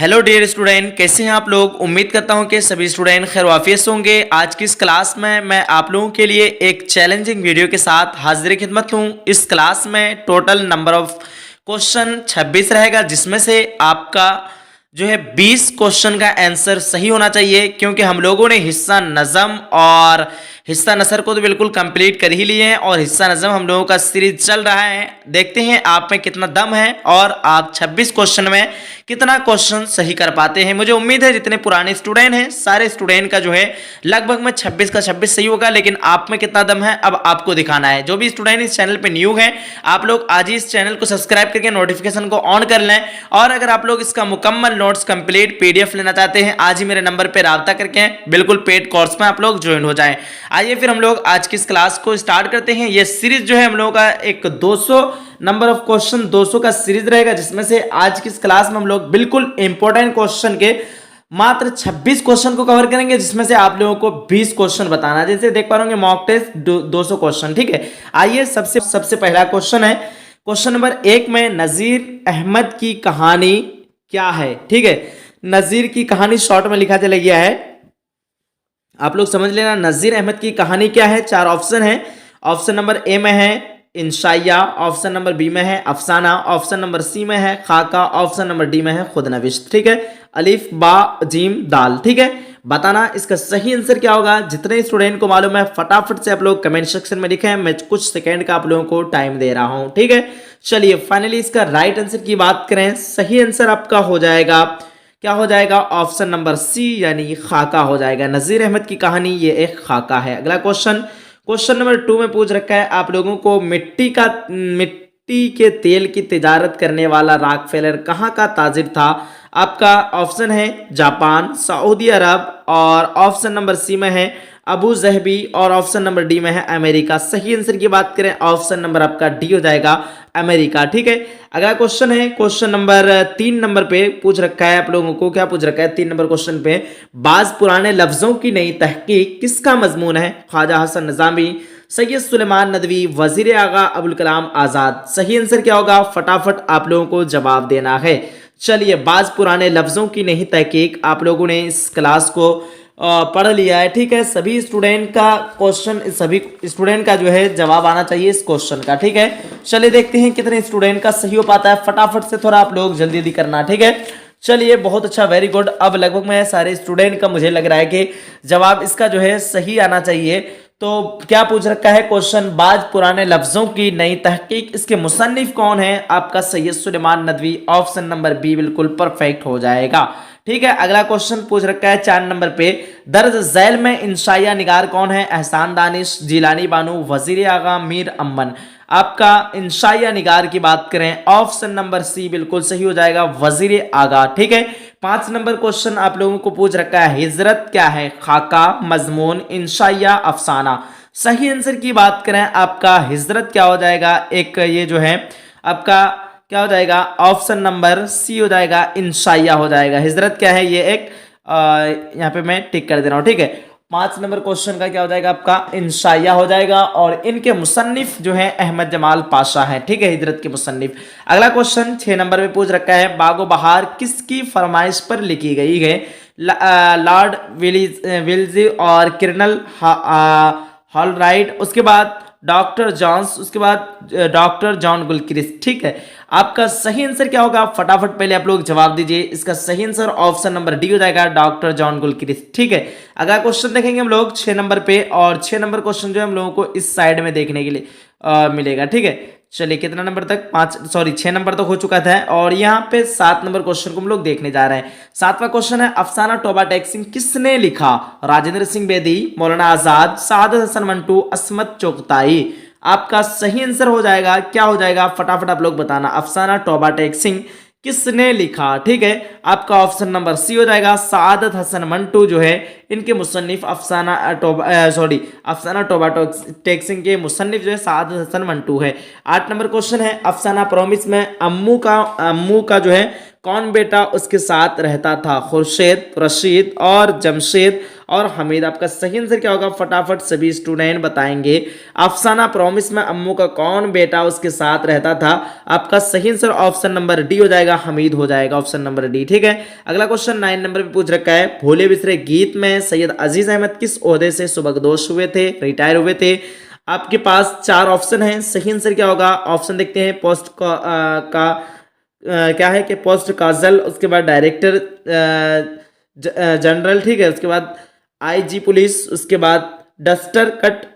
Hello dear student, कैसे हैं आप लोग। उम्मीद करता हूं कि सभी स्टूडेंट खैर वाफियत होंगे। आज की इस क्लास में मैं आप लोगों के लिए एक चैलेंजिंग वीडियो के साथ हाजिर खिदमत हूं। इस क्लास में टोटल नंबर ऑफ क्वेश्चन 26 रहेगा, जिसमें से आपका जो है 20 क्वेश्चन का आंसर सही होना चाहिए, क्योंकि हम लोगों ने हिस्सा नज़म और हिस्सा नसर को तो बिल्कुल कंप्लीट कर ही लिए हैं और हिस्सा नज़म हम लोगों का सीरीज चल रहा है। देखते हैं आप में कितना दम है और आप 26 क्वेश्चन में कितना क्वेश्चन सही कर पाते हैं। मुझे उम्मीद है जितने पुराने स्टूडेंट हैं सारे स्टूडेंट का जो है लगभग में 26 का 26 सही होगा, लेकिन आप में कितना दम है अब आपको दिखाना है। जो भी स्टूडेंट इस चैनल पे न्यू हैं, आप लोग आज ही इस चैनल को सब्सक्राइब करके नोटिफिकेशन को ऑन कर लें, और अगर आप लोग इसका मुकम्मल नोट्स कंप्लीट पीडीएफ लेना चाहते हैं, आज ही मेरे नंबर पर राब्ता करके बिल्कुल पेड कोर्स में आप लोग ज्वाइन हो जाएं। आइए फिर हम लोग आज की इस क्लास को स्टार्ट करते हैं। ये सीरीज जो है हम लोगों का एक 200 नंबर ऑफ क्वेश्चन 200 का सीरीज रहेगा, जिसमें से आज की इस क्लास में हम लोग बिल्कुल इंपॉर्टेंट क्वेश्चन के मात्र 26 क्वेश्चन को कवर करेंगे, जिसमें से आप लोगों को 20 क्वेश्चन बताना है। जैसे देख पा रहे होंगे मॉक टेस्ट 200 क्वेश्चन, ठीक है। आइए सबसे पहला क्वेश्चन है, क्वेश्चन नंबर 1 में नजीर अहमद की कहानी क्या है, ठीक है। नजीर की कहानी शॉर्ट में लिखा चला गया है, आप लोग समझ लेना। नजीर अहमद की कहानी क्या है। 4 ऑप्शन है। ऑप्शन नंबर ए में है इंशाइया, ऑप्शन नंबर बी में है अफसाना, ऑप्शन नंबर सी में है खाका, ऑप्शन नंबर डी में है खुदनविश्त, ठीक है। अलिफ बा जीम दाल, ठीक है। बताना इसका सही आंसर क्या होगा। जितने स्टूडेंट को मालूम है फटाफट से आप लोग कमेंट सेक्शन में लिखें, मैं कुछ सेकंड का आप लोगों को टाइम दे रहा हूं, ठीक है। चलिए फाइनली इसका राइट आंसर की बात करें, सही आंसर आपका हो जाएगा, क्या हो जाएगा, ऑप्शन नंबर सी यानी खाका हो जाएगा। नजीर अहमद की कहानी ये एक खाका है। अगला क्वेश्चन नंबर 2 में पूछ रखा है आप लोगों को, मिट्टी के तेल की तिजारत करने वाला रॉकफेलर कहाँ का ताजिर था। आपका ऑप्शन है जापान, सऊदी अरब, और ऑप्शन नंबर सी में है अबू जहबी, और ऑप्शन नंबर डी में है अमेरिका। सही आंसर की बात करें ऑप्शन नंबर आपका डी हो जाएगा, अमेरिका, ठीक है। अगला क्वेश्चन है, क्वेश्चन नंबर 3 नंबर पे पूछ रखा है आप लोगों को, क्या पूछ रखा है 3 नंबर क्वेश्चन पे, बाज पुराने लफ्जों की नई तहकीक किसका मजमून है। ख्वाजा हसन निजामी, सैयद सुलेमान नदवी, वजीर आगा अबुल कलाम आजाद। सही आंसर क्या होगा, फटाफट आप लोगों को जवाब देना है। चलिए, बाज पुराने लफ्जों की नई तहकीक आप लोगों ने इस क्लास को पढ़ लिया है, ठीक है। सभी स्टूडेंट का क्वेश्चन, सभी स्टूडेंट का जो है जवाब आना चाहिए इस क्वेश्चन का, ठीक है। चलिए देखते हैं कितने स्टूडेंट का सही हो पाता है। फटाफट से थोड़ा आप लोग जल्दी जल्दी करना, ठीक है। चलिए बहुत अच्छा, वेरी गुड। अब लगभग में सारे स्टूडेंट का मुझे लग रहा है कि जवाब इसका जो है सही आना चाहिए। तो क्या पूछ रखा है क्वेश्चन, बाज पुराने लफ्जों की नई तहकीक, इसके मुसन्निफ कौन है। आपका Syed Sulaiman Nadvi, option number B बिल्कुल परफेक्ट हो जाएगा, ठीक है। अगला क्वेश्चन पूछ रखा है 4 नंबर पे, दर्ज झैल में इंशाइया निगार कौन है। एहसान दानिश, जिलानी बानू, वजीर आगा, मीर अमन। आपका इंशाइया निगार की बात करें ऑप्शन नंबर सी बिल्कुल सही हो जाएगा, वजीर आगा, ठीक है। 5 नंबर क्वेश्चन आप लोगों को पूछ रखा है, हिजरत क्या है। खाका, मजमून, इंशाइया, अफसाना। सही आंसर की बात करें आपका हिजरत क्या हो जाएगा, एक ये जो है आपका क्या हो जाएगा, ऑप्शन नंबर सी हो जाएगा, इंशाइया हो जाएगा। हिजरत क्या है, ये एक यहाँ पे मैं टिक कर दे रहा हूँ, ठीक है। 5 नंबर क्वेश्चन का क्या हो जाएगा आपका, इंशाइया हो जाएगा, और इनके मुसन्निफ जो है अहमद जमाल पाशा है, ठीक है, हिजरत के मुसन्निफ। अगला क्वेश्चन 6 नंबर में पूछ रखा है, बागो बहार किसकी फरमाइश पर लिखी गई है। लॉर्ड विल्जी और कर्नल हॉलराइट, उसके बाद डॉक्टर जॉन्स, उसके बाद डॉक्टर जॉन गुलक्रिस्ट, ठीक है। आपका सही आंसर क्या होगा, फटाफट पहले आप लोग जवाब दीजिए। इसका सही आंसर ऑप्शन नंबर डी हो जाएगा, डॉक्टर जॉन गुलक्रिस्ट, ठीक है। अगला क्वेश्चन देखेंगे हम लोग 6 नंबर पे, और 6 नंबर क्वेश्चन जो है हम लोगों को इस साइड में देखने के लिए मिलेगा, ठीक है। चलिए कितना नंबर तक, 6 नंबर तक हो चुका था, और यहाँ पे 7 नंबर क्वेश्चन को हम लोग देखने जा रहे हैं। 7वां क्वेश्चन है, अफसाना तौबा टैक्सिंग किसने लिखा। राजेंद्र सिंह बेदी, मौलाना आजाद, सादत हसन मंटू, असमत चोगताई। आपका सही आंसर हो जाएगा, क्या हो जाएगा, फटाफट आप लोग बताना। अफसाना तौबा टैक्सिंग किसने लिखा, ठीक है। आपका ऑप्शन नंबर सी हो जाएगा, सादत हसन मंटू जो है इनके मुसन्निफ अफसाना तौबा टैक्सिंग के मुसन्निफ जो है सादत हसन मंटू है। 8 नंबर क्वेश्चन है, अफसाना प्रॉमिस में अम्मू का जो है कौन बेटा उसके साथ रहता था। खुर्शीद, रशीद और जमशेद, और हमीद। आपका सही आंसर क्या होगा फटाफट सभी स्टूडेंट बताएंगे। अफसाना प्रॉमिस में अम्मू का कौन बेटा उसके साथ रहता था? आपका सही आंसर ऑप्शन नंबर डी हो जाएगा, हमीद हो जाएगा, ऑप्शन नंबर डी। ठीक है, अगला क्वेश्चन 9 नंबर पे पूछ रखा है, भोले बिसरे गीत में सैयद अजीज अहमद किस ओहदे से सुबकदोश हुए थे, रिटायर हुए थे? आपके पास 4 ऑप्शन हैं, सही आंसर क्या होगा? ऑप्शन देखते हैं, पोस्ट का क्या है कि पोस्ट काजल, उसके बाद डायरेक्टर जनरल, ठीक है, उसके बाद आईजी पुलिस, उसके बाद डस्टर कट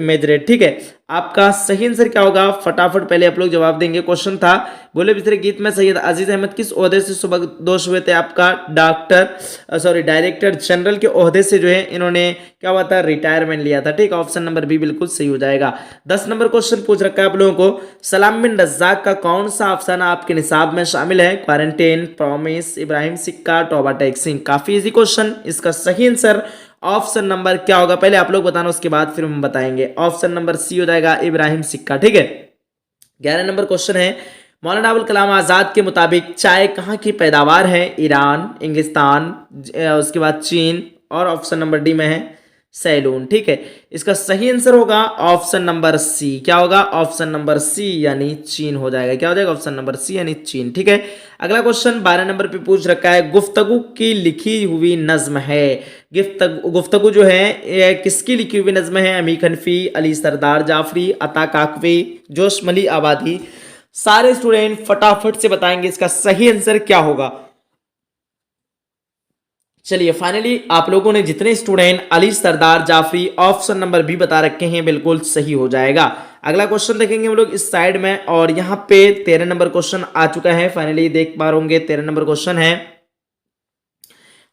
मेजरेट। ठीक है, आपका सही आंसर क्या होगा? फटाफट पहले आप लोग जवाब देंगे। क्वेश्चन था बोले बिसरे गीत में सैयद अजीज अहमद किस ओहदे से सुबकदोश हुए थे? आपका डायरेक्टर जनरल के ओहदे से जो है इन्होंने क्या हुआ था, रिटायरमेंट लिया था। ठीक, ऑप्शन नंबर बी बिल्कुल सही हो जाएगा। 10 नंबर क्वेश्चन पूछ रखा है आप लोगों को, सलाम बिन रज्जाक का कौन सा अफसाना आपके निसाब में शामिल है? क्वारंटाइन, प्रॉमिस, इब्राहिम सिक्का, टोबा टैक्सिंग। काफी इजी क्वेश्चन, इसका सही आंसर ऑप्शन नंबर क्या होगा पहले आप लोग बताना, उसके बाद फिर हम बताएंगे। ऑप्शन नंबर सी हो जाएगा, इब्राहिम सिक्का। ठीक है, 11 नंबर क्वेश्चन है, मौलाना अबुल कलाम आज़ाद के मुताबिक चाय कहाँ की पैदावार है? ईरान, इंग्लिस्तान, उसके बाद चीन, और ऑप्शन नंबर डी में है सैलून। ठीक है, इसका सही आंसर होगा ऑप्शन नंबर सी। क्या होगा? ऑप्शन नंबर सी यानी चीन हो जाएगा। क्या हो जाएगा? ऑप्शन नंबर सी यानी चीन। ठीक है, अगला क्वेश्चन 12 नंबर पे पूछ रखा है, गुफ्तगू की लिखी हुई नज्म है। गुफ्तगू जो है ये किसकी लिखी हुई नज्म है? अमीर हनफी, अली सरदार जाफरी, अता काकवी, जोशमली आबादी। सारे स्टूडेंट फटाफट से बताएंगे इसका सही आंसर क्या होगा। चलिए फाइनली आप लोगों ने जितने स्टूडेंट अली सरदार जाफरी ऑप्शन नंबर बी बता रखे हैं बिल्कुल सही हो जाएगा। अगला क्वेश्चन देखेंगे हम लोग इस साइड में, और यहाँ पे 13 नंबर क्वेश्चन आ चुका है, फाइनली देख पा रहे होंगे। 13 नंबर क्वेश्चन है,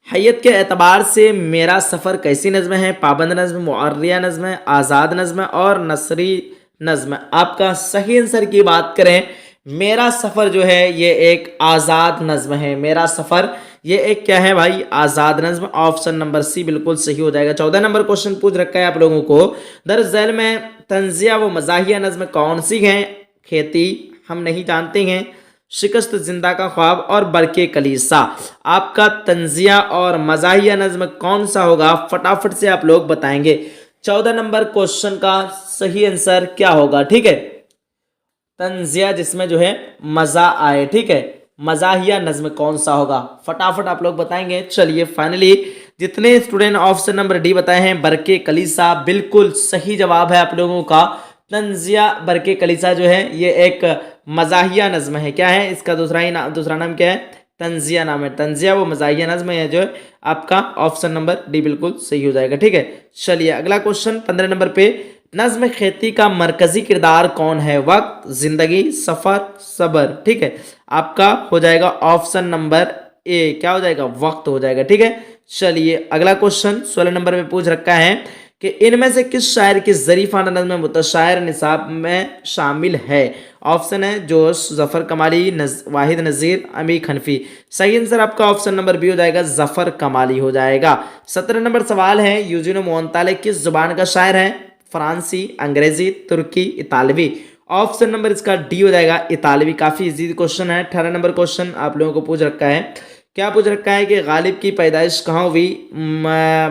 हैयत के एतबार से मेरा सफ़र कैसी नज़्म है? पाबंद नज़्म, मुअर्रिया नज़्म है, आज़ाद नज़्म है, और नसरी नज़्म। आपका सही आंसर की बात करें, मेरा सफ़र जो है ये एक आज़ाद नज़्म है। मेरा सफ़र ये एक क्या है भाई? आज़ाद नज़्म। ऑप्शन नंबर सी बिल्कुल सही हो जाएगा। 14 नंबर क्वेश्चन पूछ रखा है आप लोगों को, दर झैल में तंजिया व मज़ाहिया नज़्म कौन सी हैं? खेती, हम नहीं जानते हैं, शिकस्त जिंदा का ख्वाब, और बरके कलीसा। आपका तंजिया और मज़ाहिया नज़्म कौन सा होगा? फटाफट से आप लोग बताएंगे। 14 नंबर क्वेश्चन का सही आंसर क्या होगा? ठीक है, तंजिया जिसमें जो है मजा आए। ठीक है, मज़ाहिया नज़्म कौन सा होगा? फटाफट आप लोग बताएंगे। चलिए फाइनली जितने स्टूडेंट ऑप्शन नंबर डी बताए हैं बरके कलीसा, बिल्कुल सही जवाब है आप लोगों का। तंजिया बरके कलीसा जो है ये एक मज़ाहिया नज़्म है। क्या है इसका दूसरा नाम क्या है? तंजिया नाम है। तंजिया वो मज़ाहिया नज़्म है जो है आपका ऑप्शन नंबर डी बिल्कुल सही हो जाएगा। ठीक है, चलिए अगला क्वेश्चन 15 नंबर पे, नज़्म खेती का मरकजी किरदार कौन है? वक्त, जिंदगी, सफ़र, सबर। ठीक है, आपका हो जाएगा ऑप्शन नंबर ए। क्या हो जाएगा? वक्त हो जाएगा। ठीक है, चलिए अगला क्वेश्चन 16 नंबर पे पूछ रखा है कि इनमें से किस शायर की ज़रीफ़ाना नज़्म मुतशायर निसाब में शामिल है? ऑप्शन है जोश, ज़फ़र कमाली, वाहिद नज़ीर, अमीर हनफी। सही आंसर आपका ऑप्शन नंबर बी हो जाएगा, ज़फ़र कमाली हो जाएगा। 17 नंबर सवाल है, यूजिनो मोंताले किस जुबान का शायर है? फ्रांसी, अंग्रेजी, तुर्की, इतालवी। ऑप्शन नंबर इसका डी हो जाएगा, इतालवी। काफ़ी इजी क्वेश्चन है। 18 नंबर क्वेश्चन आप लोगों को पूछ रखा है, क्या पूछ रखा है कि गालिब की पैदाइश कहाँ हुई?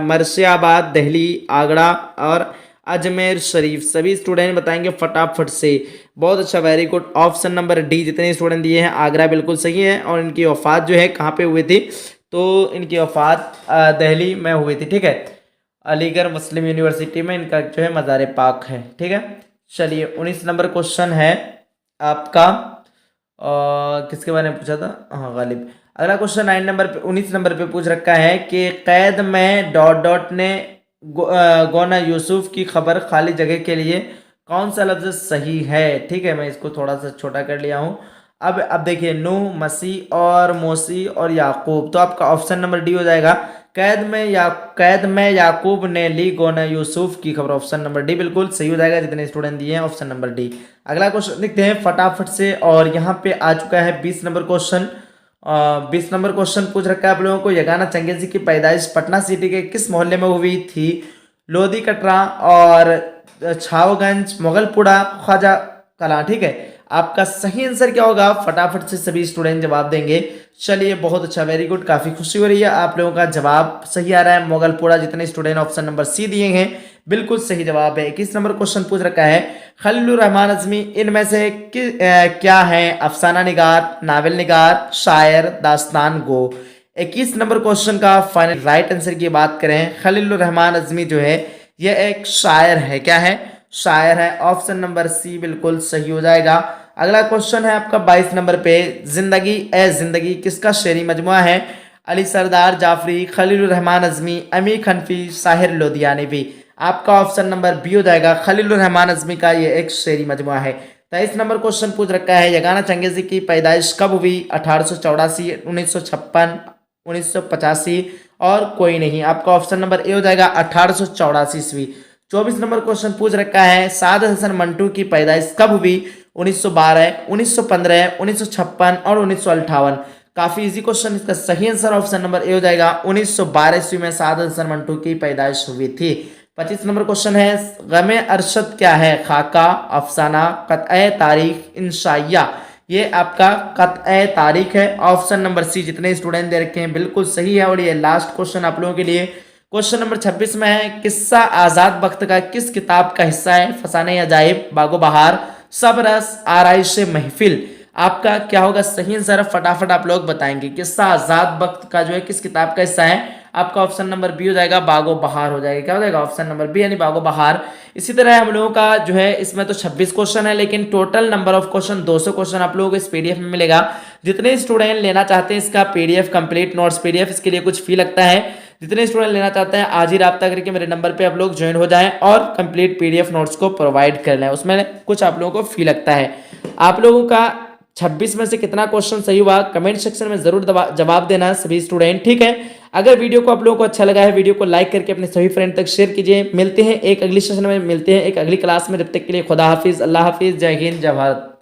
मरसियाबाद, दिल्ली, आगरा, और अजमेर शरीफ। सभी स्टूडेंट बताएंगे फटाफट से। बहुत अच्छा, very good. Option number D जितने स्टूडेंट दिए हैं आगरा बिल्कुल सही है। और इनकी वफ़ात जो है कहाँ पे हुई थी? तो इनकी वफ़ात दिल्ली में हुई थी। ठीक है, अलीगढ़ मुस्लिम यूनिवर्सिटी में इनका जो है मज़ार पाक है। ठीक है, चलिए 19 नंबर क्वेश्चन है आपका, किसके बारे में पूछा था? हाँ, गालिब। अगला क्वेश्चन 19 नंबर पे पूछ रखा है कि कैद में डॉट डॉट ने गोना यूसुफ की खबर खाली जगह के लिए कौन सा लफ्ज़ सही है? ठीक है, मैं इसको थोड़ा सा छोटा कर लिया हूँ। अब देखिए, नूह, मसीह और मोसी और याकूब। तो आपका ऑप्शन नंबर डी हो जाएगा, कैद में याकूब ने ली गोना यूसुफ की खबर। ऑप्शन नंबर डी बिल्कुल सही हो जाएगा, जितने स्टूडेंट दिए हैं ऑप्शन नंबर डी। अगला क्वेश्चन देखते हैं फटाफट से, और यहाँ पे आ चुका है 20 नंबर क्वेश्चन। 20 नंबर क्वेश्चन पूछ रखा है आप लोगों को, यगाना चंगेजी की पैदाइश पटना सिटी के किस मोहल्ले में हुई थी? लोधी कटरा और छावगंज, मुगलपुरा, ख्वाजा कला। ठीक है, आपका सही आंसर क्या होगा, फटाफट से सभी स्टूडेंट जवाब देंगे। चलिए बहुत अच्छा, वेरी गुड, काफी खुशी हो रही है, आप लोगों का जवाब सही आ रहा है। मोगलपुरा जितने स्टूडेंट ऑप्शन नंबर सी दिए हैं बिल्कुल सही जवाब है। 21 नंबर क्वेश्चन पूछ रखा है, खलीलुर रहमान अज़मी इनमें से क्या है, अफसाना निगार, नावल निगार, शायर, दास्तान गो। 21 नंबर क्वेश्चन का फाइनल राइट आंसर की बात करें, खलीलुर रहमान अज़मी जो है यह एक शायर है। क्या है, शायर है। ऑप्शन नंबर सी बिल्कुल सही हो जाएगा। अगला क्वेश्चन है आपका 22 नंबर पे, जिंदगी ए जिंदगी किसका शेरी मजमुआ है, अली सरदार जाफरी, खलीलुर रहमान अज़मी, अमीर खनफी, साहिर लोधियानवी। आपका ऑप्शन नंबर बी हो जाएगा, खलीलुर रहमान अज़मी का ये एक शेरी मजमुआ है। 23 नंबर क्वेश्चन पूछ रखा है, यगाना चंगेज़ी की पैदाइश कब हुई, 1884, 1956, 1985 और कोई नहीं। आपका ऑप्शन नंबर ए हो जाएगा 1884 ईस्वी। 24 नंबर क्वेश्चन पूछ रखा है, साद हसन मंटू की पैदाइश कब हुई, 1912, 1915, 1956 और 1958। काफी इजी क्वेश्चन, इसका सही आंसर ऑप्शन नंबर ए हो जाएगा 1912 ईस्वी में साद हसन मंटू की पैदाइश हुई थी। 25 नंबर क्वेश्चन है, गमे अरशद क्या है, खाका, अफसाना, कत्ए तारीख, इंशाइया। ये आपका कत्ए तारीख है। ऑप्शन नंबर सी जितने स्टूडेंट दे रखे हैं बिल्कुल सही है। और ये लास्ट क्वेश्चन आप लोगों के लिए क्वेश्चन नंबर 26 में है, किस्सा आजाद वक्त का किस किताब का हिस्सा है, फसाने अजाइब, बागो बहार, सब रस, आराइश महफिल। आपका क्या होगा सही आंसर, फटाफट आप लोग बताएंगे। किस्सा आजाद वक्त का जो है किस किताब का हिस्सा है, आपका ऑप्शन नंबर बी हो जाएगा, बागो बहार हो जाएगा। क्या हो जाएगा, ऑप्शन नंबर बी यानी बागो बहार। इसी तरह हम लोगों का जो है इसमें तो 26 क्वेश्चन है, लेकिन total number of question 200 question आप लोगों को इस पीडीएफ में मिलेगा। जितने स्टूडेंट लेना चाहते हैं इसका पीडीएफ कंप्लीट नोट्स पीडीएफ, इसके लिए कुछ फी लगता है। जितने स्टूडेंट लेना चाहते हैं आज ही राब्ता करके मेरे नंबर पे आप लोग ज्वाइन हो जाएं और कंप्लीट पीडीएफ नोट्स को प्रोवाइड कर लें। उसमें कुछ आप लोगों को फी लगता है। आप लोगों का 26 में से कितना क्वेश्चन सही हुआ कमेंट सेक्शन में जरूर जवाब देना सभी स्टूडेंट, ठीक है। अगर वीडियो को आप लोगों को अच्छा लगा है, वीडियो को लाइक करके अपने सभी फ्रेंड तक शेयर कीजिए। मिलते हैं एक अगली सेशन में, मिलते हैं एक अगली क्लास में। जब तक के लिए खुदा हाफिज, अल्लाह हाफिज, जय हिंद, जय भारत।